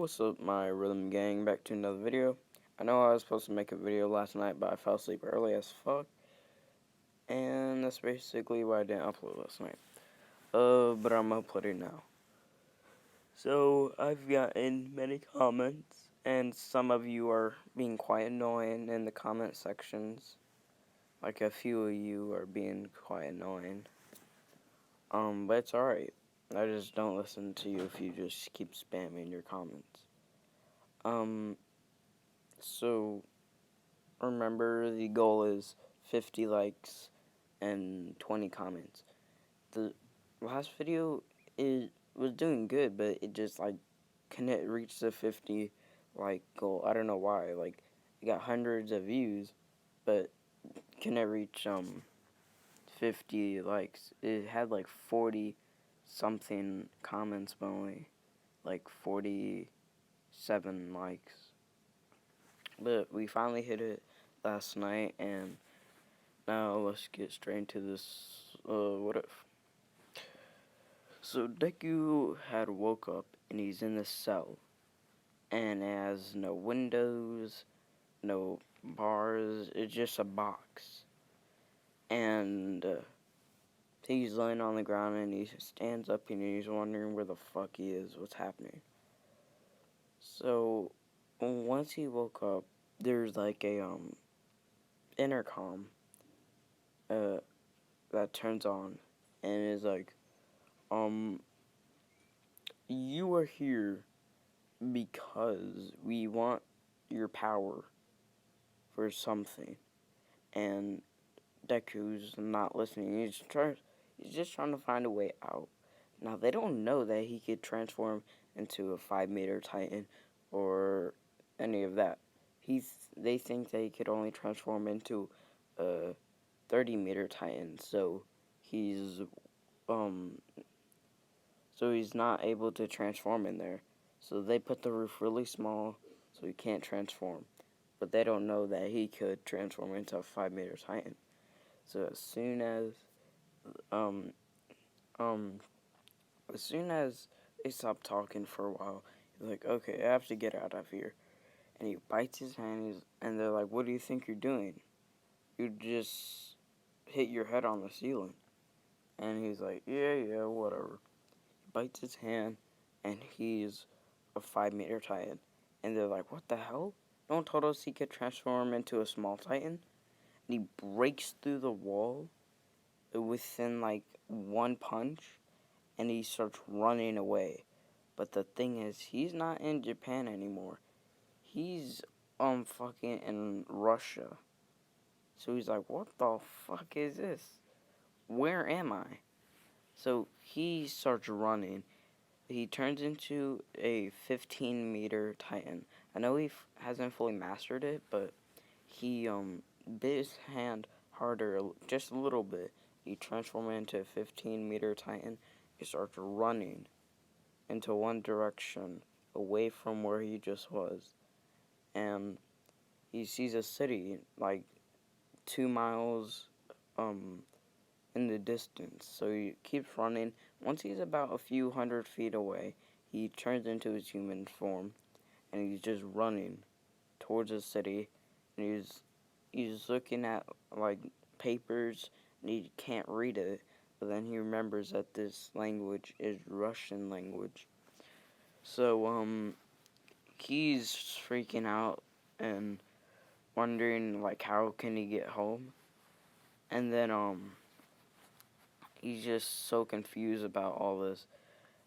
What's up, my rhythm gang? Back to another video. I know I was supposed to make a video last night, but I fell asleep early as fuck, and that's basically why I didn't upload last night. But I'm uploading now. So I've gotten many comments, and some of you are being quite annoying in the comment sections. Like a few of you are being quite annoying. But it's alright. I just don't listen to you if you just keep spamming your comments. So remember, the goal is 50 likes and 20 comments. The last video was doing good, but it just couldn't reach the 50 like goal. I don't know why. Like, it got hundreds of views, but couldn't reach 50 likes. It had like 40 something comments, but only like 47 likes. But we finally hit it last night, and now let's get straight into this, what if. So Deku had woke up, and he's in this cell, and it has no windows, no bars, it's just a box. And he's laying on the ground, and he stands up, and he's wondering where the fuck he is, what's happening. So once he woke up, there's like a intercom that turns on, and is like, you are here because we want your power for something. And Deku's not listening. He's just trying to find a way out. Now, they don't know that he could transform into a 5-meter Titan or any of that. They think that he could only transform into a 30-meter Titan, so he's not able to transform in there. So they put the roof really small so he can't transform. But they don't know that he could transform into a 5-meter Titan. So as soon as they stop talking for a while, he's like, okay, I have to get out of here. And he bites his hand, and they're like, what do you think you're doing? You just hit your head on the ceiling. And he's like, yeah, whatever. He bites his hand, and he's a 5-meter Titan. And they're like, what the hell? No one told us he could transform into a small Titan. And he breaks through the wall within like one punch, and he starts running away. But the thing is, he's not in Japan anymore. He's fucking in Russia. So he's like, what the fuck is this? Where am I? So he starts running. He turns into a 15-meter Titan. I know he hasn't fully mastered it, but he bit his hand harder, just a little bit. He transformed into a 15-meter Titan. He starts running into one direction, away from where he just was. And he sees a city, like 2 miles in the distance. So he keeps running. Once he's about a few hundred feet away, he turns into his human form, and he's just running towards the city. And he's looking at like papers, and he can't read it. But then he remembers that this language is Russian language. So he's freaking out and wondering like how can he get home. And then he's just so confused about all this.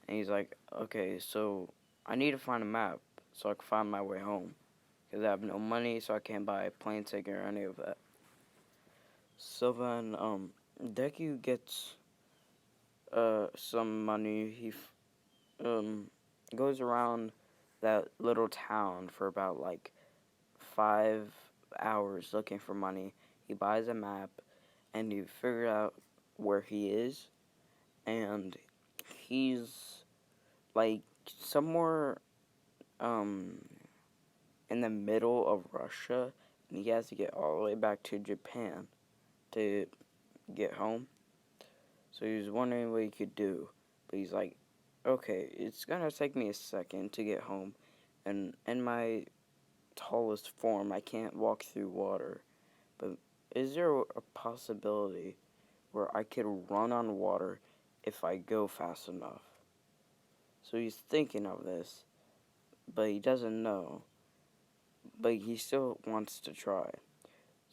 And he's like, okay, so I need to find a map so I can find my way home. Because I have no money, so I can't buy a plane ticket or any of that. So then, Deku gets, some money. He, goes around that little town for about, 5 hours looking for money. He buys a map, and he figures out where he is. And he's somewhere in the middle of Russia, and he has to get all the way back to Japan to get home. So he was wondering what he could do, but he's like, okay, it's gonna take me a second to get home, And in my tallest form, I can't walk through water. But is there a possibility where I could run on water if I go fast enough? So he's thinking of this, but he doesn't know. But he still wants to try.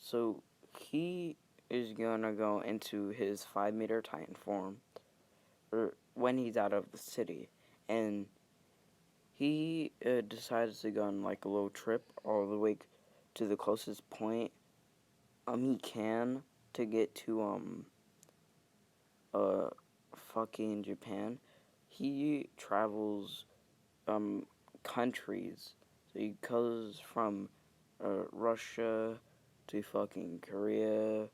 So he is gonna go into his 5-meter Titan form, or when he's out of the city, and he decides to go on like a little trip all the way to the closest point he can to get to uh fucking Japan. He travels countries. So he goes from Russia to fucking Korea,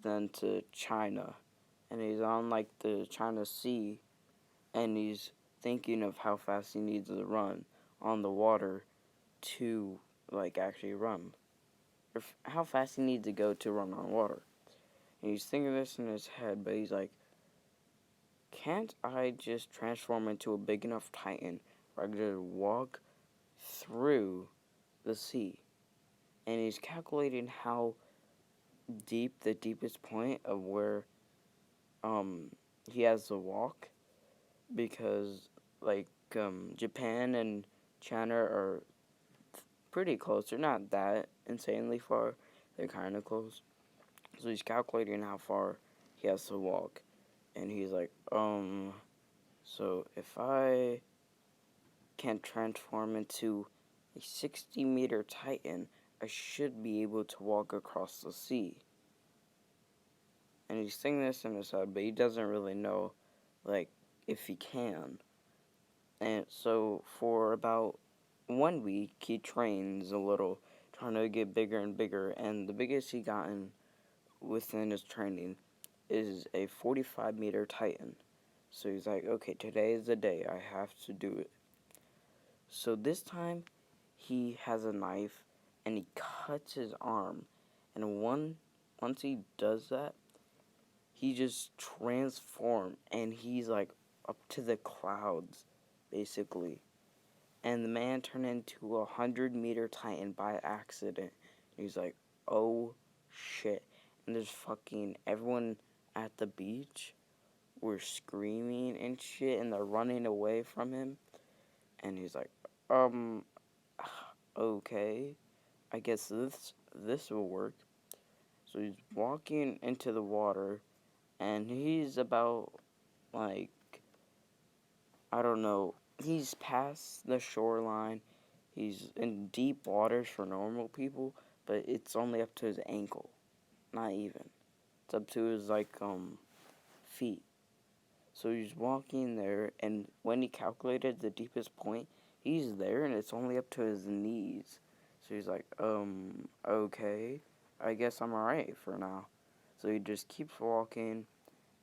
then to China, and he's on like the China Sea, and he's thinking of how fast he needs to run on the water to like actually run, or how fast he needs to go to run on water. And he's thinking this in his head, but he's like, can't I just transform into a big enough Titan where I can just walk through the sea? And he's calculating how deep the deepest point of where he has to walk, because like Japan and China are pretty close. They're not that insanely far. They're kind of close. So he's calculating how far he has to walk, and he's like, so if I can transform into a 60-meter Titan, I should be able to walk across the sea. And he's thinking this in his head, but he doesn't really know, like, if he can. And so for about 1 week, he trains a little, trying to get bigger and bigger. And the biggest he gotten within his training is a 45-meter Titan. So he's like, okay, today is the day. I have to do it. So this time, he has a knife, and he cuts his arm. And once he does that, he just transforms, and he's like up to the clouds, basically. And the man turned into a 100-meter Titan by accident. And he's like, oh shit. And there's fucking everyone at the beach were screaming and shit, and they're running away from him. And he's like, okay, I guess this will work. So he's walking into the water, and he's about, like, I don't know, he's past the shoreline. He's in deep waters for normal people, but it's only up to his ankle. Not even. It's up to his, like, feet. So he's walking there, and when he calculated the deepest point, he's there, and it's only up to his knees. So he's like, okay, I guess I'm alright for now. So he just keeps walking,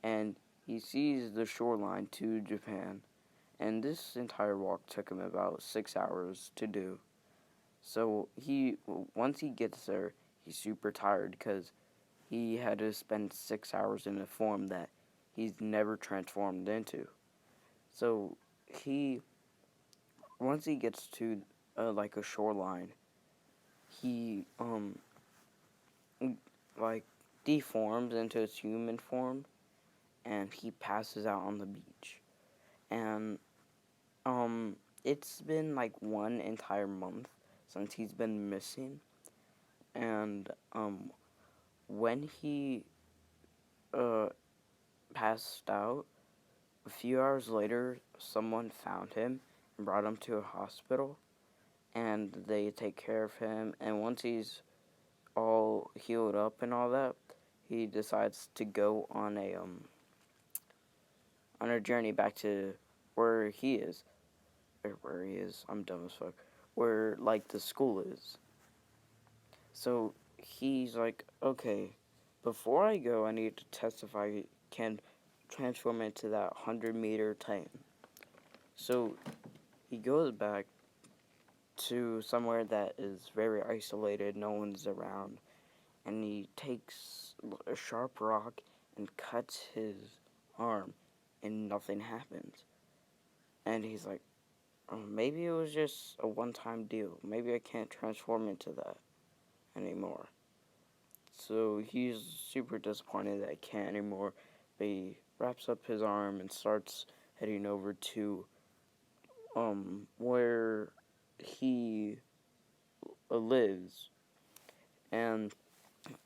and he sees the shoreline to Japan. And this entire walk took him about 6 hours to do. So once he gets there, he's super tired because he had to spend 6 hours in a form that he's never transformed into. So once he gets to like a shoreline, he like deforms into his human form, and he passes out on the beach. And it's been like 1 entire month since he's been missing. And when he passed out, a few hours later, someone found him and brought him to a hospital, and they take care of him. And once he's all healed up and all that, he decides to go on a journey back to where he is, or where he is. I'm dumb as fuck. Where like the school is. So he's like, okay, before I go, I need to test if I can transform into that 100-meter Titan. So he goes back to somewhere that is very isolated, no one's around, and he takes a sharp rock and cuts his arm, and nothing happens. And he's like, Maybe it was just a one-time deal. Maybe I can't transform into that anymore. So he's super disappointed that he can't anymore. But he wraps up his arm and starts heading over to where he lives. And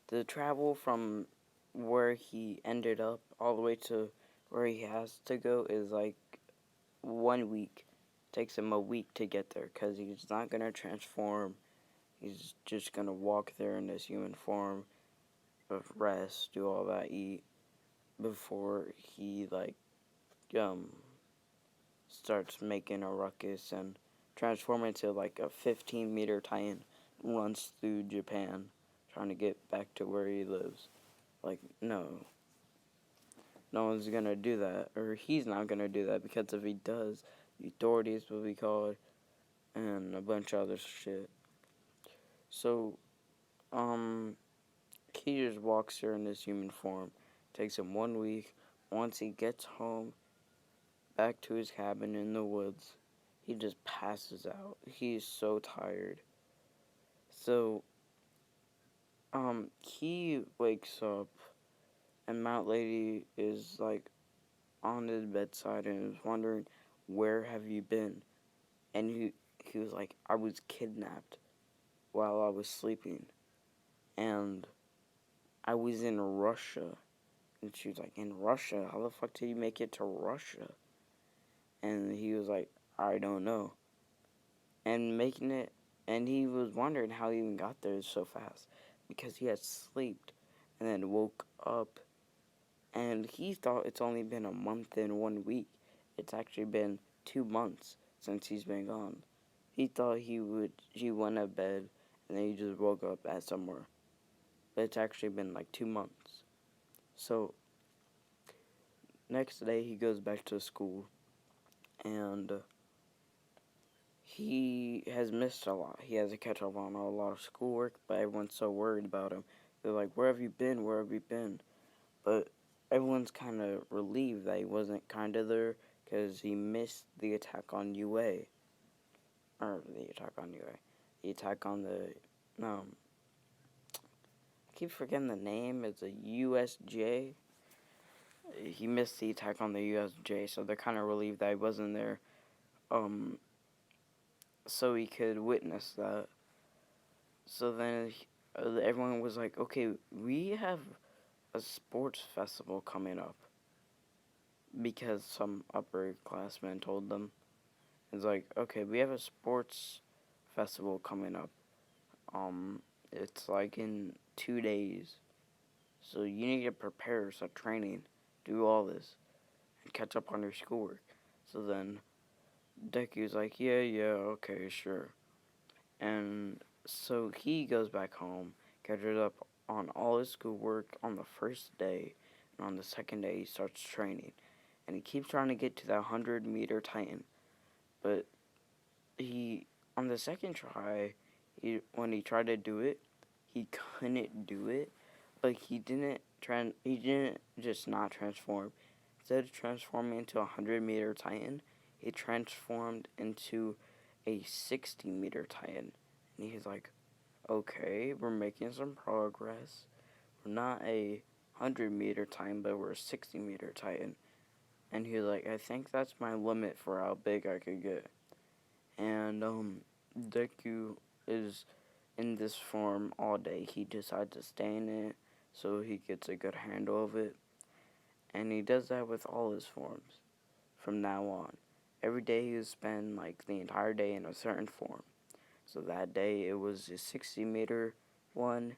the travel from where he ended up all the way to where he has to go is like 1 week. Takes him a week to get there because he's not gonna transform. He's just gonna walk there in his human form, of rest, do all that, eat before he um starts making a ruckus and transform into like a 15-meter titan, runs through Japan, trying to get back to where he lives. Like, no one's gonna do that, or he's not gonna do that, because if he does, the authorities will be called and a bunch of other shit. So, he just walks here in his human form. Takes him 1 week. Once he gets home, back to his cabin in the woods, he just passes out. He's so tired. So, he wakes up, and Mount Lady is like on his bedside and is wondering, "Where have you been?" And he was like, "I was kidnapped while I was sleeping, and I was in Russia." And she was like, "In Russia? How the fuck did you make it to Russia?" And he was like, "I don't know." And making it, and he was wondering how he even got there so fast, because he had slept and then woke up, and he thought it's only been a month and 1 week. It's actually been 2 months since he's been gone. He thought he went to bed and then he just woke up at somewhere, but it's actually been like 2 months. So next day he goes back to school, and he has missed a lot. He has to catch up on a lot of schoolwork, but everyone's so worried about him. They're like, "Where have you been? Where have you been?" But everyone's kind of relieved that he wasn't kind of there, because he missed the attack on UA. Or the attack on UA. The attack on the, I keep forgetting the name. It's a USJ. He missed the attack on the USJ, so they're kind of relieved that he wasn't there, so he could witness that. So then everyone was like, "Okay, we have a sports festival coming up," because some upperclassmen told them. It's like, "Okay, we have a sports festival coming up. It's like in 2 days. So you need to prepare, start training, do all this, and catch up on your schoolwork." So then Deku's like, yeah, okay, sure. And so he goes back home, catches up on all his schoolwork on the first day, and on the second day he starts training. And he keeps trying to get to that 100-meter titan. But on the second try, when he tried to do it, he couldn't do it. But he didn't just not transform. Instead of transforming into a 100-meter titan, he transformed into a 60-meter titan. And he's like, "Okay, we're making some progress. We're not a 100-meter titan, but we're a 60-meter titan." And he's like, "I think that's my limit for how big I could get." And Deku is in this form all day. He decides to stay in it so he gets a good handle of it. And he does that with all his forms from now on. Every day he would spend like the entire day in a certain form. So that day it was a 60-meter one.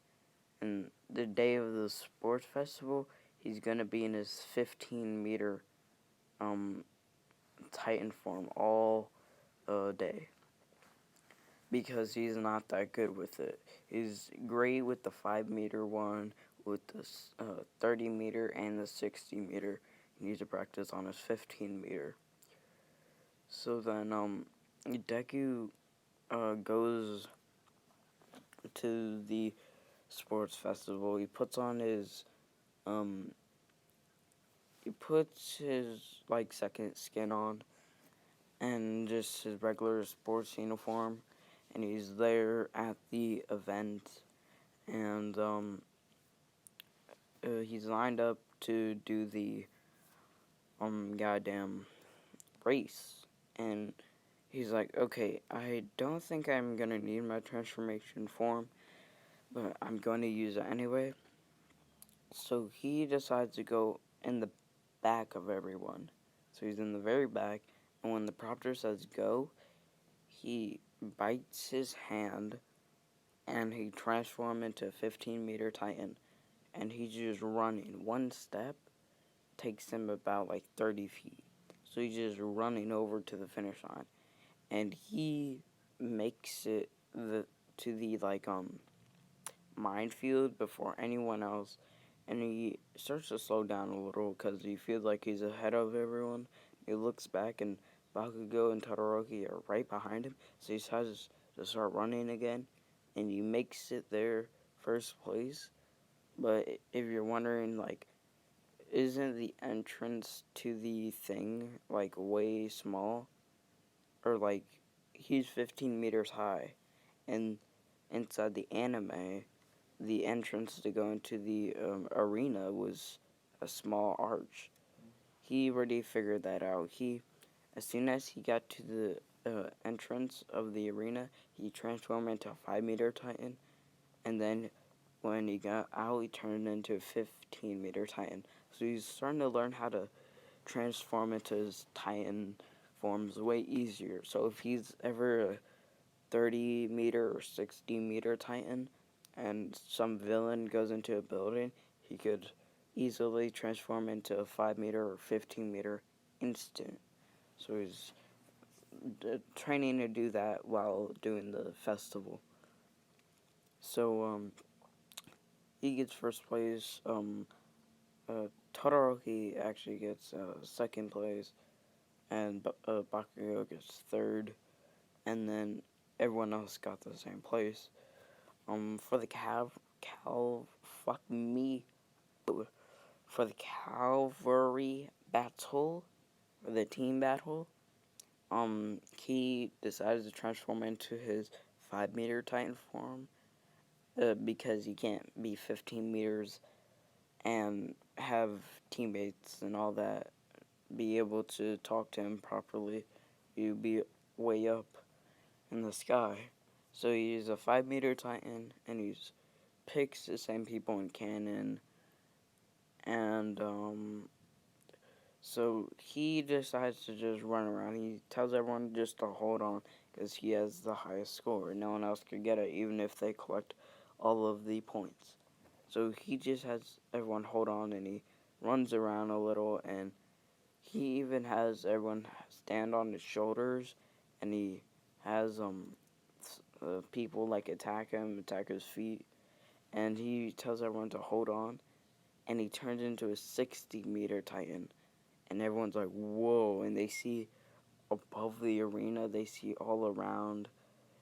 And the day of the sports festival, he's going to be in his 15-meter Titan form all day, because he's not that good with it. He's great with the 5-meter one, with the 30-meter, and the 60-meter. He needs to practice on his 15-meter. So then Deku goes to the sports festival. He puts on his like second skin on, and just his regular sports uniform, and he's there at the event, and he's lined up to do the goddamn race, and he's like, okay, I don't think I'm gonna need my transformation form, but I'm going to use it anyway. So he decides to go in the back of everyone. So he's in the very back, and when the prompter says go, he bites his hand and he transforms into a 15-meter titan. And he's just running. One step takes him about like 30 feet. So he's just running over to the finish line. And he makes it to the minefield before anyone else, and he starts to slow down a little because he feels like he's ahead of everyone. He looks back, and Bakugo and Todoroki are right behind him, so he decides to start running again, and he makes it there first place. But if you're wondering, like, isn't the entrance to the thing like way small, or like he's 15 meters high, and inside the anime the entrance to go into the arena was a small arch. He already figured that out. As soon as he got to the entrance of the arena, he transformed into a 5-meter titan, and then when he got out, he turned into a 15-meter titan. So he's starting to learn how to transform into his titan forms way easier. So if he's ever a 30-meter or 60-meter titan, and some villain goes into a building, he could easily transform into a 5-meter or 15-meter instant. So he's training to do that while doing the festival. So he gets first place. Todoroki actually gets second place, and Bakugo gets third, and then everyone else got the same place. For the for the cavalry battle, or the team battle, he decided to transform into his 5-meter titan form, because he can't be 15 meters and have teammates and all that be able to talk to him properly. You'd be way up in the sky. So he's a 5-meter titan, and he picks the same people in canon, and so he decides to just run around. He tells everyone just to hold on because he has the highest score. No one else could get it, even if they collect all of the points. So he just has everyone hold on, and he runs around a little, and he even has everyone stand on his shoulders, and he has people like attack his feet, and he tells everyone to hold on, and he turns into a 60-meter titan, and everyone's like, whoa, and they see above the arena, they see all around,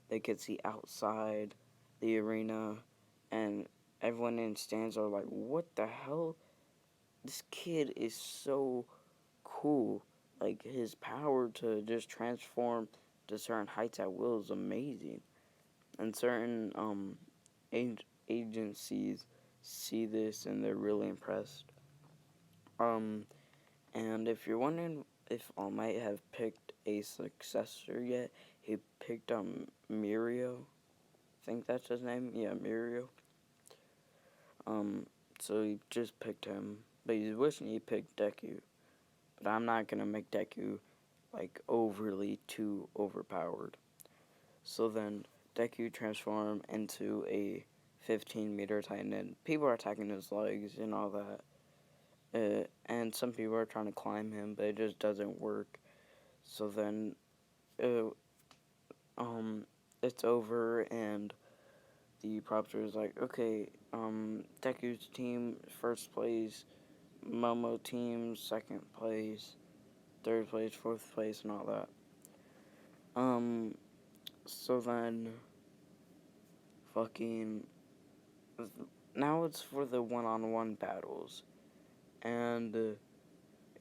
they could see outside the arena, and everyone in stands are like, what the hell? This kid is so cool. Like, his power to just transform to certain heights at will is amazing. And certain agencies see this and they're really impressed. And if you're wondering if All Might have picked a successor yet, he picked Mirio. I think that's his name. Yeah, Mirio. So he just picked him, but he's wishing he picked Deku. But I'm not gonna make Deku like overly too overpowered. So then Deku transformed into a 15-meter titan, and people are attacking his legs and all that. And some people are trying to climb him, but it just doesn't work. So then, it's over, and the prompter is like, okay, Deku's team first place, Momo team second place, third place, fourth place, and all that. So then, fucking, now it's for the one-on-one battles, and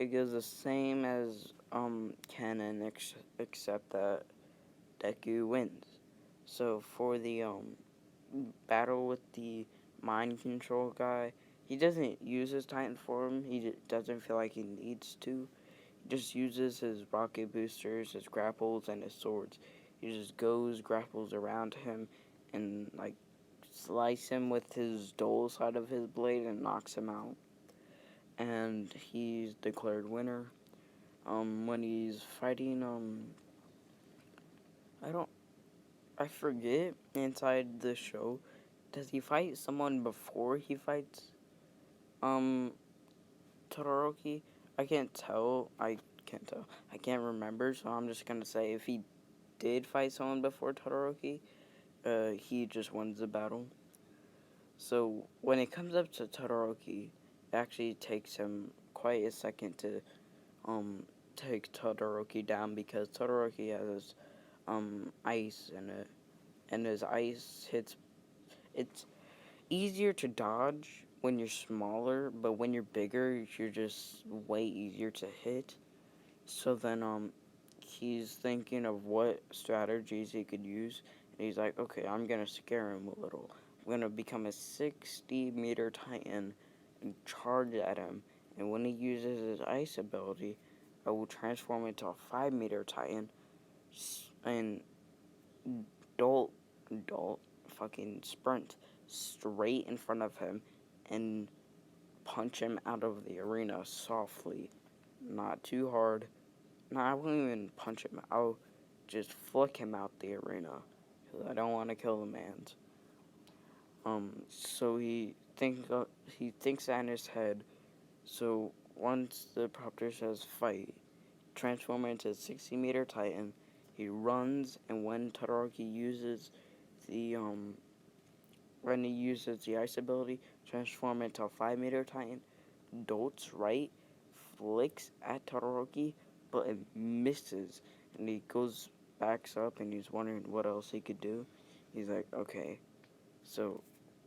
it goes the same as canon accept that Deku wins. So for the battle with the mind control guy, he doesn't use his Titan form. He doesn't feel like he needs to. He just uses his rocket boosters, his grapples, and his swords. He just goes, grapples around him, and like slice him with his dull side of his blade and knocks him out. And he's declared winner. When he's fighting, I don't, I forget inside the show. Does he fight someone before he fights, um, Todoroki? I can't tell. I can't tell. I can't remember. So I'm just gonna say if he did fight someone before Todoroki, he just wins the battle. So when it comes up to Todoroki, it actually takes him quite a second to um take Todoroki down because Todoroki has ice in it, and his ice hits. It's easier to dodge when you're smaller, but when you're bigger, you're just way easier to hit. So then he's thinking of what strategies he could use, and he's like, okay, I'm gonna scare him a little. I'm gonna become a 60-meter Titan and charge at him. And when he uses his ice ability, I will transform into a 5-meter Titan and dolt, dolt, fucking sprint straight in front of him and punch him out of the arena softly, not too hard. No, I won't even punch him. I'll just flick him out the arena because I don't want to kill the man. So he thinks that in his head. So once the propter says fight, transform into a 60-meter Titan. He runs, and when Todoroki uses the ice ability, transform into a 5-meter Titan. Dolts right, flicks at Todoroki, but it misses, and he backs up, and he's wondering what else he could do. He's like, okay, so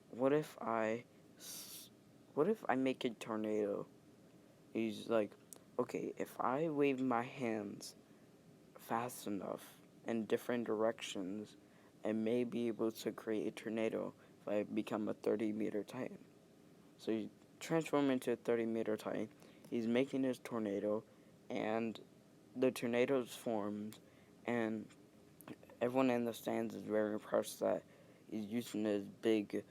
what if I make a tornado? He's like, okay, if I wave my hands fast enough in different directions, I may be able to create a tornado if I become a 30-meter Titan. So he transforms into a 30-meter Titan. He's making his tornado, and the tornado's formed, and everyone in the stands is very impressed that he's using his big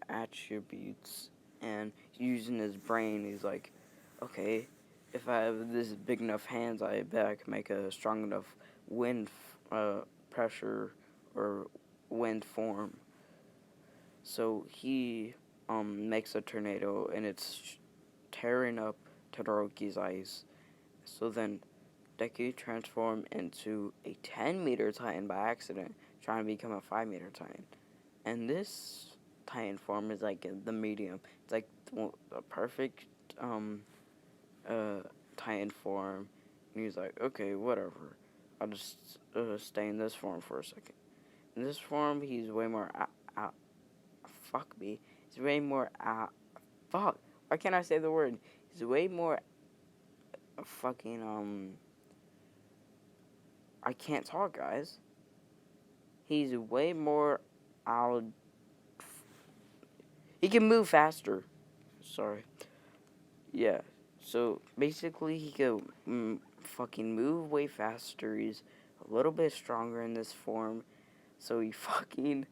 attributes, and using his brain. He's like, okay, if I have this big enough hands, I bet I can make a strong enough wind pressure or wind form. So he makes a tornado, and it's tearing up Todoroki's ice. So then Deku transformed into a 10-meter Titan by accident, trying to become a 5-meter Titan. And this Titan form is like the medium. It's like the perfect Titan form. And he's like, okay, whatever. I'll just stay in this form for a second. In this form, he's way more fuck me. He's way more fuck. Why can't I say the word? He's way more fucking I can't talk, guys. He's way more out. He can move faster. Sorry. Yeah. So basically, he can fucking move way faster. He's a little bit stronger in this form. So he fucking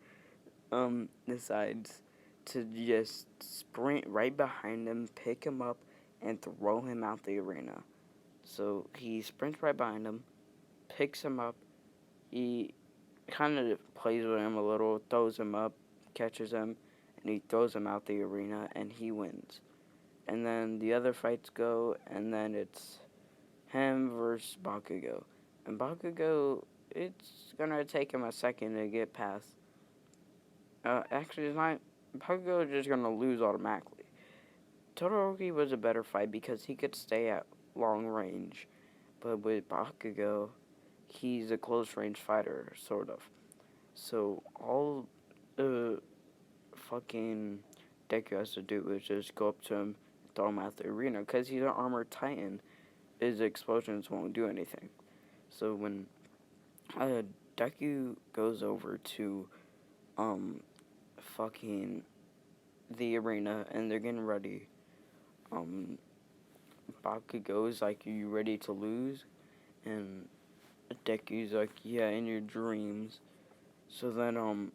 decides to just sprint right behind him, pick him up, and throw him out the arena. So he sprints right behind him, picks him up. He kind of plays with him a little, throws him up, catches him, and he throws him out the arena, and he wins. And then the other fights go, and then it's him versus Bakugo. And Bakugo, it's gonna take him a second to get past. Actually, it's not. Bakugo is just gonna lose automatically. Todoroki was a better fight because he could stay at long range, but with Bakugo, he's a close range fighter, sort of. So all fucking Deku has to do is just go up to him, throw him out the arena, because he's an armored Titan. his explosions won't do anything. So when Deku goes over to fucking the arena and they're getting ready, Bakugo's like, "Are you ready to lose?" And Deku's like, "Yeah, in your dreams." So then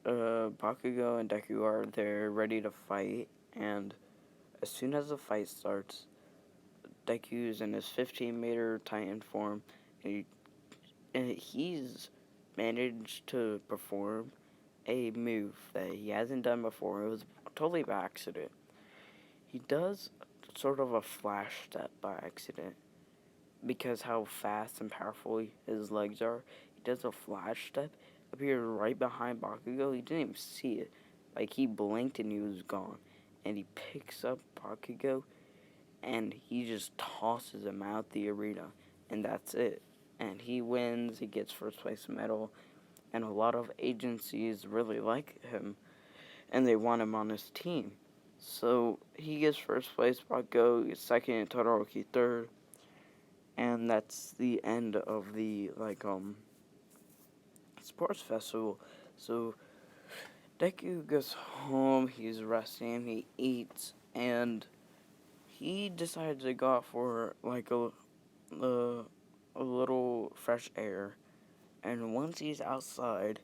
Bakugo and Deku are there ready to fight, and as soon as the fight starts, Deku's in his 15-meter Titan form, and he's managed to perform a move that he hasn't done before. It was totally by accident. He does sort of a flash step by accident because how fast and powerful his legs are. He does a flash step, appeared right behind Bakugo. He didn't even see it. Like, he blinked and he was gone. And he picks up Bakugo and he just tosses him out the arena. And that's it. And he wins. He gets first place medal. And a lot of agencies really like him. And they want him on his team. So he gets first place, Bakugo gets second, and Todoroki third. And that's the end of the sports festival. So Deku goes home, he's resting, he eats, and he decides to go out for like a little fresh air. And once he's outside,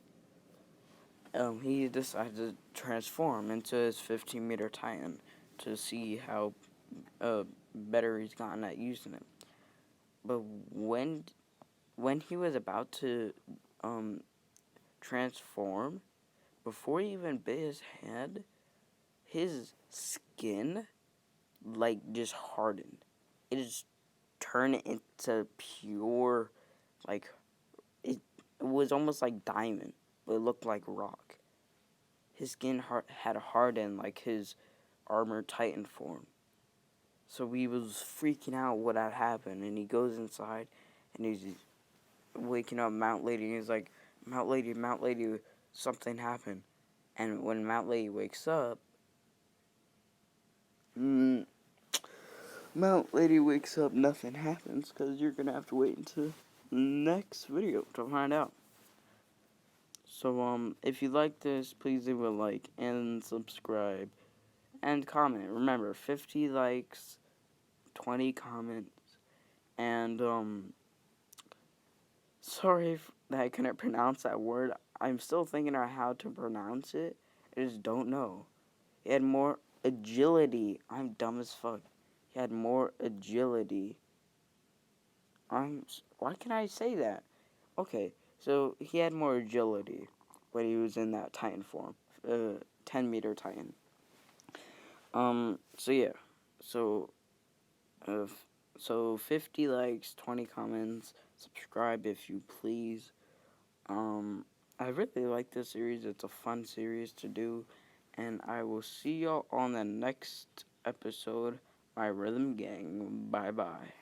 he decides to transform into his 15-meter Titan to see how better he's gotten at using it. But when he was about to transform, before he even bit his hand, his skin like just hardened. It just turned into pure, like it was almost like diamond, but it looked like rock. His skin had hardened like his armored Titan form. So he was freaking out what had happened, and he goes inside, and he's waking up Mount Lady, and he's like, Mount Lady, something happened. And when Mount Lady wakes up, Mount Lady wakes up, nothing happens, because you're going to have to wait until the next video to find out. So, if you like this, please leave a like and subscribe and comment. Remember, 50 likes, 20 comments, and, sorry that I couldn't pronounce that word. I'm still thinking on how to pronounce it. I just don't know. He had more agility. I'm dumb as fuck. He had more agility. Why can I say that? Okay, so he had more agility when he was in that Titan form. 10-meter Titan. So yeah. So 50 likes, 20 comments, subscribe if you please. I really like this series. It's a fun series to do. And I will see y'all on the next episode. My Rhythm Gang. Bye-bye.